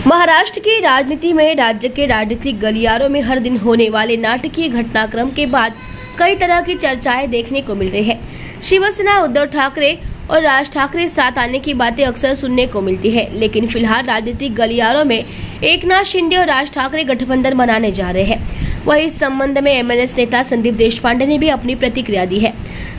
महाराष्ट्र की राजनीति में राज्य के राजनीतिक गलियारों में हर दिन होने वाले नाटकीय घटनाक्रम के बाद कई तरह की चर्चाएं देखने को मिल रही है। शिवसेना उद्धव ठाकरे और राज ठाकरे साथ आने की बातें अक्सर सुनने को मिलती है, लेकिन फिलहाल राजनीतिक गलियारों में एकनाथ शिंदे और राज ठाकरे गठबंधन बनाने जा रहे हैं। वहीं इस संबंध में एमएनएस नेता संदीप देशपांडे ने भी अपनी प्रतिक्रिया दी है।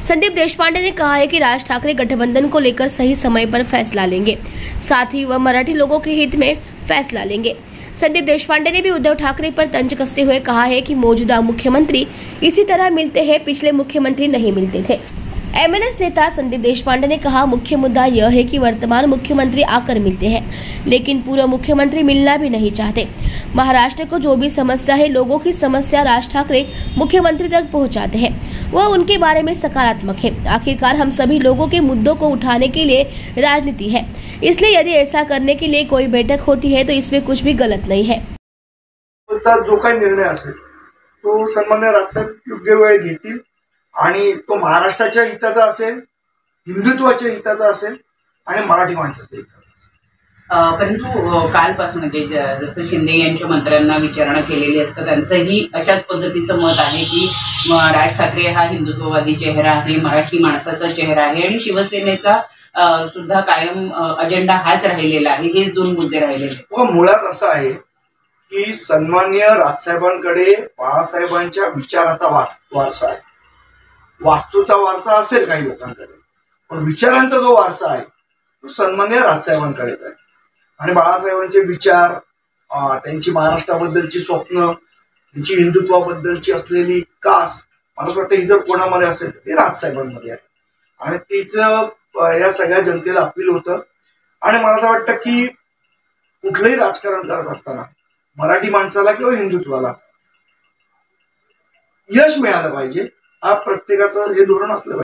संदीप देशपांडे ने कहा है कि राज ठाकरे गठबंधन को लेकर सही समय पर फैसला लेंगे, साथ ही वह मराठी लोगों के हित में फैसला लेंगे। संदीप देशपांडे ने भी उद्धव ठाकरे पर तंज कसते हुए कहा है कि मौजूदा मुख्यमंत्री इसी तरह मिलते हैं, पिछले मुख्यमंत्री नहीं मिलते थे। एमएनएस नेता संदीप देशपांडे ने कहा, मुख्य मुद्दा यह है कि वर्तमान मुख्यमंत्री आकर मिलते हैं, लेकिन पूर्व मुख्यमंत्री मिलना भी नहीं चाहते। महाराष्ट्र को जो भी समस्या है, लोगों की समस्या राज ठाकरे मुख्यमंत्री तक पहुंचाते हैं। वह उनके बारे में सकारात्मक है। आखिरकार हम सभी लोगों के मुद्दों को उठाने के लिए राजनीति है, इसलिए यदि ऐसा करने के लिए कोई बैठक होती है तो इसमें कुछ भी गलत नहीं है। जो काही निर्णय असेल तो सन्मान्य राजसाहेब योग्य वेळ घेतील आणि तो महाराष्ट्राच्या हिताचा असेल, हिंदुत्वाच्या हिताचा असेल आणि मराठी माणसाच्या हिताचा असेल। परंतु कालपासून जसं शिंदे यांच्या मंत्र्यांना विचारणा केलेली असतं, त्यांचंही अशाच पद्धतीचं मत आहे की राज ठाकरे हा हिंदुत्ववादी चेहरा आहे, मराठी माणसाचा चेहरा आहे आणि शिवसेनेचा सुद्धा कायम अजेंडा हाच राहिलेला आहे। हेच दोन मुद्दे राहिलेले। मुळात असं आहे की सन्मान्य राजसाहेबांकडे बाळासाहेबांच्या विचाराचा वारसा आहे। वास्तूचा वारसा असेल काही लोकांकडे, पण विचारांचा जो वारसा आहे तो सन्मान्य राजसाहेबांकडे आहे। आणि बाळासाहेबांचे विचार, त्यांची महाराष्ट्राबद्दलची स्वप्न, त्यांची हिंदुत्वाबद्दलची असलेली कास, मला असं वाटतं ही जर कोणामध्ये असेल तर ते राजसाहेबांमध्ये आहे आणि तिचं या सगळ्या जनतेला अपील होतं। आणि मला असं वाटतं की कुठलंही राजकारण करत असताना मराठी माणसाला किंवा हिंदुत्वाला यश मिळालं पाहिजे, हा प्रत्येकाचं हे धोरण असलं पाहिजे।